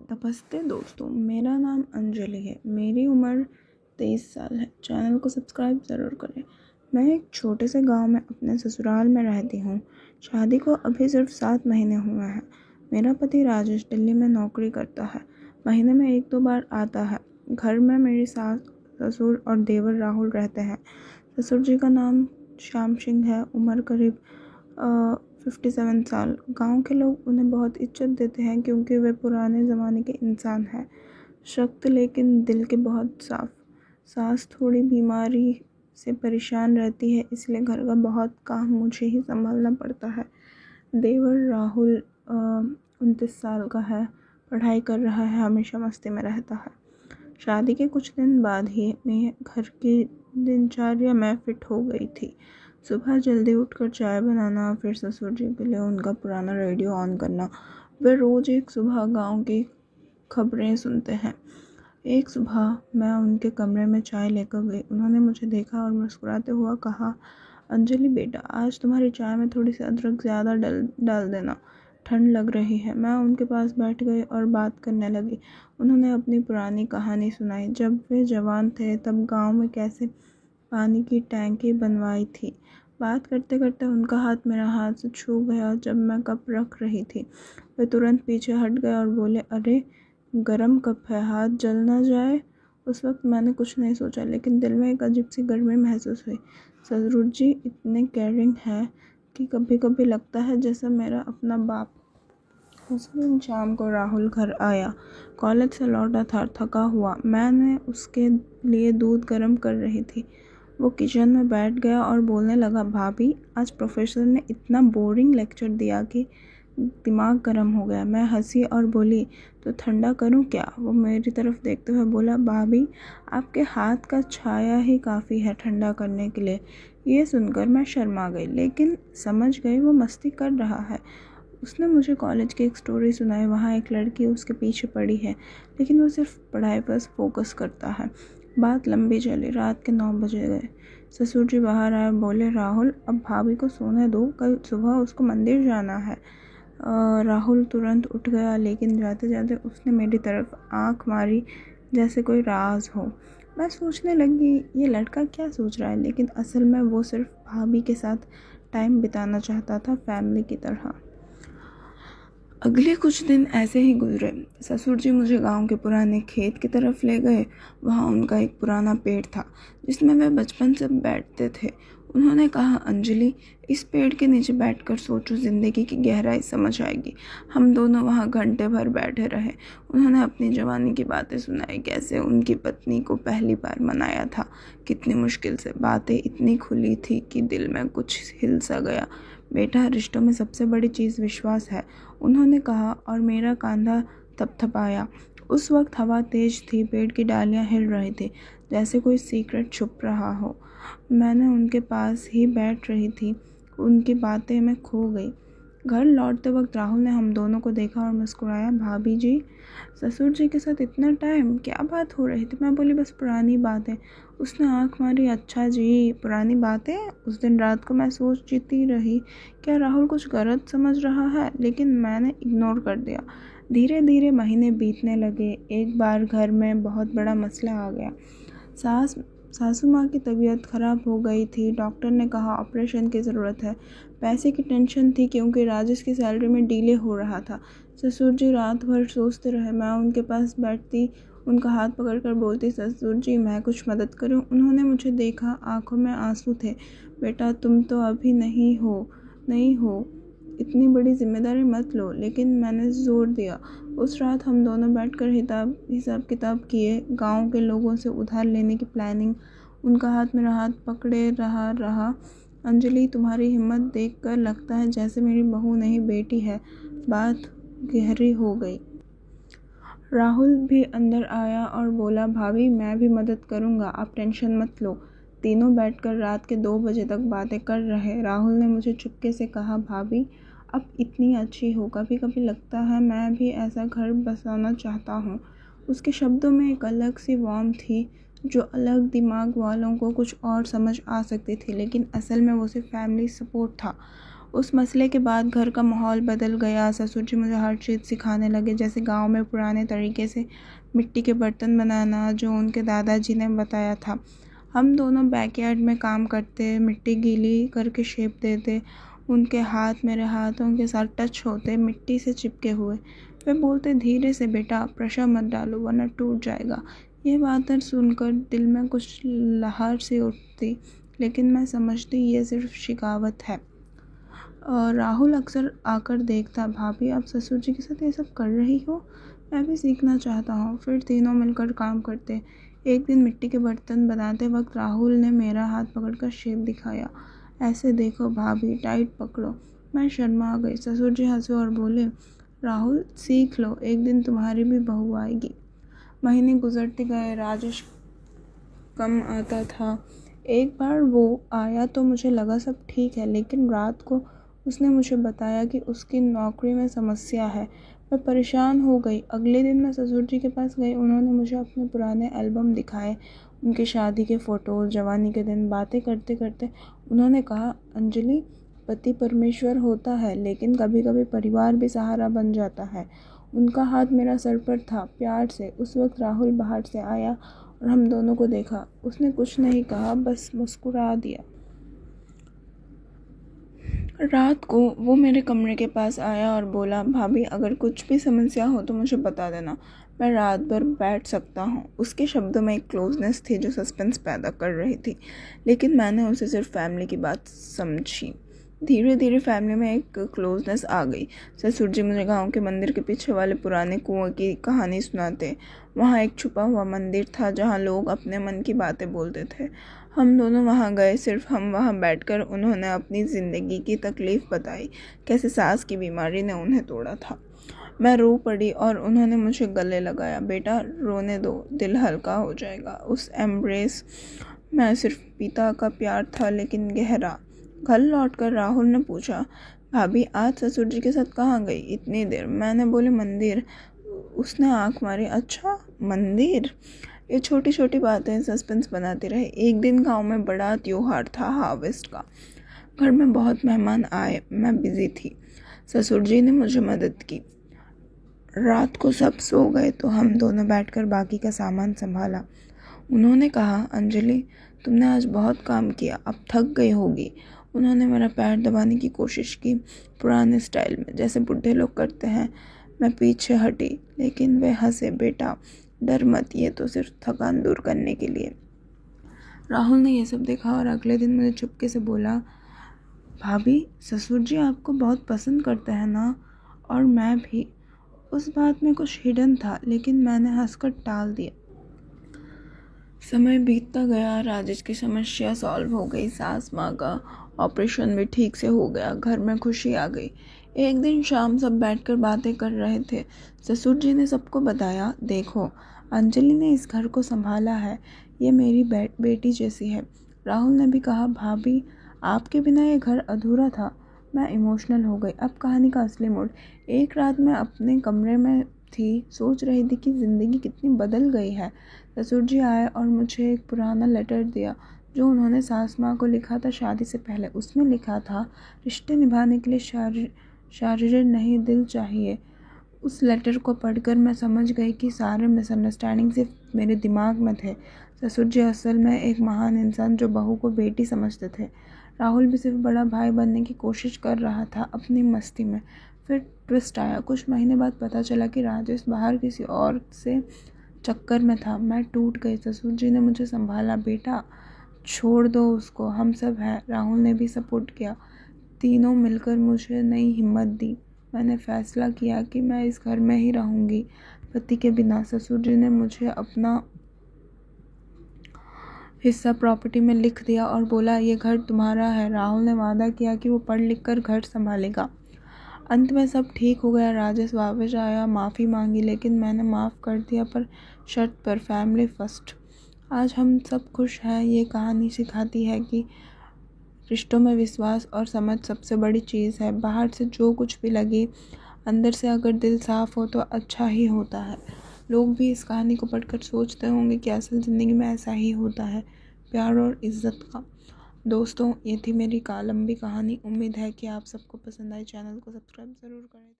नमस्ते दोस्तों, मेरा नाम अंजलि है। मेरी उम्र 23 साल है। चैनल को सब्सक्राइब ज़रूर करें। मैं एक छोटे से गांव में अपने ससुराल में रहती हूँ। शादी को अभी सिर्फ 7 महीने हुए हैं। मेरा पति राजेश दिल्ली में नौकरी करता है। महीने में 1-2 बार आता है। घर में मेरी सास, ससुर और देवर राहुल रहते हैं। ससुर जी का नाम श्याम सिंह है। उम्र करीब 57 साल। गांव के लोग उन्हें बहुत इज्जत देते हैं क्योंकि वे पुराने ज़माने के इंसान हैं। सख्त लेकिन दिल के बहुत साफ। सास थोड़ी बीमारी से परेशान रहती है, इसलिए घर का बहुत काम मुझे ही संभालना पड़ता है। देवर राहुल 29 साल का है, पढ़ाई कर रहा है, हमेशा मस्ती में रहता है। शादी के कुछ दिन बाद ही मैं घर की दिनचर्या में फिट हो गई थी। सुबह जल्दी उठकर चाय बनाना, फिर ससुर जी के लिए उनका पुराना रेडियो ऑन करना। वे रोज़ एक सुबह गांव की खबरें सुनते हैं। एक सुबह मैं उनके कमरे में चाय लेकर गई। उन्होंने मुझे देखा और मुस्कुराते हुआ कहा, अंजलि बेटा, आज तुम्हारी चाय में थोड़ी सी अदरक ज़्यादा डाल देना, ठंड लग रही है। मैं उनके पास बैठ गई और बात करने लगी। उन्होंने अपनी पुरानी कहानी सुनाई। जब वे जवान थे तब गांव में कैसे पानी की टैंकी बनवाई थी। बात करते करते उनका हाथ मेरा हाथ से छू गया। जब मैं कप रख रही थी, वे तुरंत पीछे हट गए और बोले, अरे गरम कप है, हाथ जल ना जाए। उस वक्त मैंने कुछ नहीं सोचा, लेकिन दिल में एक अजीब सी गर्मी महसूस हुई। ससुर जी इतने केयरिंग हैं कि कभी कभी लगता है जैसे मेरा अपना बाप। उस दिन शाम को राहुल घर आया। कॉलेज से लौटा था, थका हुआ। मैंने उसके लिए दूध गर्म कर रही थी। वो किचन में बैठ गया और बोलने लगा, भाभी, आज प्रोफेसर ने इतना बोरिंग लेक्चर दिया कि दिमाग गर्म हो गया। मैं हंसी और बोली, तो ठंडा करूं क्या? वो मेरी तरफ देखते हुए बोला, भाभी, आपके हाथ का छाया ही काफ़ी है ठंडा करने के लिए। ये सुनकर मैं शर्मा गई, लेकिन समझ गई वो मस्ती कर रहा है। उसने मुझे कॉलेज की एक स्टोरी सुनाई। वहाँ एक लड़की उसके पीछे पड़ी है, लेकिन वो सिर्फ पढ़ाई पर फोकस करता है। बात लंबी चली। रात के 9 बजे गए। ससुर जी बाहर आए, बोले, राहुल, अब भाभी को सोने दो, कल सुबह उसको मंदिर जाना है। राहुल तुरंत उठ गया, लेकिन जाते जाते उसने मेरी तरफ आंख मारी जैसे कोई राज हो। मैं सोचने लगी, ये लड़का क्या सोच रहा है, लेकिन असल में वो सिर्फ भाभी के साथ टाइम बिताना चाहता था, फैमिली की तरह। अगले कुछ दिन ऐसे ही गुजरे। ससुर जी मुझे गांव के पुराने खेत की तरफ ले गए। वहाँ उनका एक पुराना पेड़ था जिसमें वे बचपन से बैठते थे। उन्होंने कहा, अंजलि, इस पेड़ के नीचे बैठकर सोचो, ज़िंदगी की गहराई समझ आएगी। हम दोनों वहाँ घंटे भर बैठे रहे। उन्होंने अपनी जवानी की बातें सुनाई, कैसे उनकी पत्नी को पहली बार मनाया था, कितनी मुश्किल से। बातें इतनी खुली थी कि दिल में कुछ हिल सा गया। बेटा, रिश्तों में सबसे बड़ी चीज़ विश्वास है, उन्होंने कहा, और मेरा कंधा थपथपाया। उस वक्त हवा तेज थी, पेड़ की डालियां हिल रही थी, जैसे कोई सीक्रेट छुप रहा हो। मैंने उनके पास ही बैठ रही थी, उनकी बातें में खो गई। घर लौटते वक्त राहुल ने हम दोनों को देखा और मुस्कुराया। भाभी जी, ससुर जी के साथ इतना टाइम, क्या बात हो रही थी? मैं बोली, बस पुरानी बातें। उसने आंख मारी। अच्छा जी, पुरानी बातें? उस दिन रात को मैं सोचती रही, क्या राहुल कुछ गलत समझ रहा है, लेकिन मैंने इग्नोर कर दिया। धीरे धीरे महीने बीतने लगे। एक बार घर में बहुत बड़ा मसला आ गया। सासू माँ की तबीयत खराब हो गई थी। डॉक्टर ने कहा ऑपरेशन की ज़रूरत है। पैसे की टेंशन थी क्योंकि राजेश की सैलरी में डिले हो रहा था। ससुर जी रात भर सोचते रहे। मैं उनके पास बैठती, उनका हाथ पकड़कर बोलती, ससुर जी, मैं कुछ मदद करूं? उन्होंने मुझे देखा, आंखों में आंसू थे। बेटा, तुम तो अभी नहीं हो, इतनी बड़ी जिम्मेदारी मत लो। लेकिन मैंने जोर दिया। उस रात हम दोनों बैठकर हिसाब किताब किए, गांव के लोगों से उधार लेने की प्लानिंग। उनका हाथ मेरा हाथ पकड़े रहा। अंजलि, तुम्हारी हिम्मत देखकर लगता है जैसे मेरी बहू नहीं बेटी है। बात गहरी हो गई। राहुल भी अंदर आया और बोला, भाभी, मैं भी मदद करूंगा, आप टेंशन मत लो। तीनों बैठकर रात के 2 बजे तक बातें कर रहे। राहुल ने मुझे चुपके से कहा, भाभी, अब इतनी अच्छी हो, कभी कभी लगता है मैं भी ऐसा घर बसाना चाहता हूँ। उसके शब्दों में एक अलग सी वार्मथ थी, जो अलग दिमाग वालों को कुछ और समझ आ सकती थी, लेकिन असल में वो सिर्फ फैमिली सपोर्ट था। उस मसले के बाद घर का माहौल बदल गया। ससुर जी मुझे हर चीज़ सिखाने लगे, जैसे गांव में पुराने तरीके से मिट्टी के बर्तन बनाना जो उनके दादाजी ने बताया था। हम दोनों बैकयार्ड में काम करते, मिट्टी गीली करके शेप देते। उनके हाथ मेरे हाथों के साथ टच होते, मिट्टी से चिपके हुए। वे बोलते, धीरे से बेटा, प्रेशर मत डालो वरना टूट जाएगा। ये बातें सुनकर दिल में कुछ लहर सी उठती, लेकिन मैं समझती ये सिर्फ शिकावत है। राहुल अक्सर आकर देखता, भाभी आप ससुर जी के साथ ये सब कर रही हो, मैं भी सीखना चाहता हूँ। फिर तीनों मिलकर काम करते। एक दिन मिट्टी के बर्तन बनाते वक्त राहुल ने मेरा हाथ पकड़कर शेप दिखाया। ऐसे देखो भाभी, टाइट पकड़ो। मैं शर्मा गई। ससुर जी हंसे और बोले, राहुल सीख लो, एक दिन तुम्हारी भी बहू आएगी। महीने गुजरते गए, राजेश कम आता था। एक बार वो आया तो मुझे लगा सब ठीक है, लेकिन रात को उसने मुझे बताया कि उसकी नौकरी में समस्या है। मैं परेशान हो गई। अगले दिन मैं ससुर जी के पास गई। उन्होंने मुझे अपने पुराने एल्बम दिखाए, उनकी शादी के फ़ोटोज़, जवानी के दिन। बातें करते करते उन्होंने कहा, अंजलि, पति परमेश्वर होता है, लेकिन कभी कभी परिवार भी सहारा बन जाता है। उनका हाथ मेरा सर पर था, प्यार से। उस वक्त राहुल बाहर से आया और हम दोनों को देखा। उसने कुछ नहीं कहा, बस मुस्कुरा दिया। रात को वो मेरे कमरे के पास आया और बोला, भाभी अगर कुछ भी समस्या हो तो मुझे बता देना, मैं रात भर बैठ सकता हूँ। उसके शब्दों में एक क्लोजनेस थी जो सस्पेंस पैदा कर रही थी, लेकिन मैंने उसे सिर्फ फैमिली की बात समझी। धीरे धीरे फैमिली में एक क्लोजनेस आ गई। ससुर जी मुझे गांव के मंदिर के पीछे वाले पुराने कुएं की कहानी सुनाते। वहाँ एक छुपा हुआ मंदिर था जहाँ लोग अपने मन की बातें बोलते थे। हम दोनों वहाँ गए। सिर्फ हम वहाँ बैठकर उन्होंने अपनी ज़िंदगी की तकलीफ़ बताई, कैसे सास की बीमारी ने उन्हें तोड़ा था। मैं रो पड़ी और उन्होंने मुझे गले लगाया। बेटा रोने दो, दिल हल्का हो जाएगा। उस एम्ब्रेस में सिर्फ पिता का प्यार था, लेकिन गहरा। घर लौटकर राहुल ने पूछा, भाभी आज ससुर जी के साथ कहाँ गई इतनी देर? मैंने बोले, मंदिर। उसने आंख मारी। अच्छा मंदिर? ये छोटी छोटी बातें सस्पेंस बनाती रही। एक दिन गांव में बड़ा त्योहार था, हार्वेस्ट का। घर में बहुत मेहमान आए। मैं बिजी थी। ससुर जी ने मुझे मदद की। रात को सब सो गए तो हम दोनों बैठकर बाकी का सामान संभाला। उन्होंने कहा, अंजलि तुमने आज बहुत काम किया, अब थक गई होगी। उन्होंने मेरा पैर दबाने की कोशिश की, पुराने स्टाइल में, जैसे बुढ़े लोग करते हैं। मैं पीछे हटी, लेकिन वे हंसे। बेटा डर मत, ये तो सिर्फ थकान दूर करने के लिए। राहुल ने ये सब देखा और अगले दिन मुझे चुपके से बोला, भाभी ससुर जी आपको बहुत पसंद करते हैं ना? और मैं भी। उस बात में कुछ हिडन था, लेकिन मैंने हंसकर टाल दिया। समय बीतता गया। राजेश की समस्या सॉल्व हो गई। सास माँ का ऑपरेशन भी ठीक से हो गया। घर में खुशी आ गई। एक दिन शाम सब बैठकर बातें कर रहे थे। ससुर जी ने सबको बताया, देखो अंजलि ने इस घर को संभाला है, ये मेरी बेटी जैसी है। राहुल ने भी कहा, भाभी आपके बिना ये घर अधूरा था। मैं इमोशनल हो गई। अब कहानी का असली मोड़। एक रात मैं अपने कमरे में थी, सोच रही थी कि ज़िंदगी कितनी बदल गई है। ससुर जी आए और मुझे एक पुराना लेटर दिया जो उन्होंने सास माँ को लिखा था शादी से पहले। उसमें लिखा था, रिश्ते निभाने के लिए शारीर नहीं दिल चाहिए। उस लेटर को पढ़कर मैं समझ गई कि सारे मिसअंडरस्टैंडिंग सिर्फ मेरे दिमाग में थे। ससुर जी असल में एक महान इंसान जो बहू को बेटी समझते थे। राहुल भी सिर्फ बड़ा भाई बनने की कोशिश कर रहा था अपनी मस्ती में। फिर ट्विस्ट आया। कुछ महीने बाद पता चला कि राजेश बाहर किसी और से चक्कर में था। मैं टूट गई। ससुर जी ने मुझे संभाला, बेटा छोड़ दो उसको, हम सब हैं। राहुल ने भी सपोर्ट किया। तीनों मिलकर मुझे नई हिम्मत दी। मैंने फैसला किया कि मैं इस घर में ही रहूँगी, पति के बिना। ससुर जी ने मुझे अपना हिस्सा प्रॉपर्टी में लिख दिया और बोला, ये घर तुम्हारा है। राहुल ने वादा किया कि वो पढ़ लिख कर घर संभालेगा। अंत में सब ठीक हो गया। राजेश वापस आया, माफ़ी मांगी, लेकिन मैंने माफ़ कर दिया, पर शर्त पर, फैमिली फर्स्ट। आज हम सब खुश हैं। ये कहानी सिखाती है कि रिश्तों में विश्वास और समझ सबसे बड़ी चीज़ है। बाहर से जो कुछ भी लगे, अंदर से अगर दिल साफ़ हो तो अच्छा ही होता है। लोग भी इस कहानी को पढ़कर सोचते होंगे कि असल ज़िंदगी में ऐसा ही होता है, प्यार और इज़्ज़त का। दोस्तों, ये थी मेरी लंबी कहानी। उम्मीद है कि आप सबको पसंद आई। चैनल को सब्सक्राइब ज़रूर करें।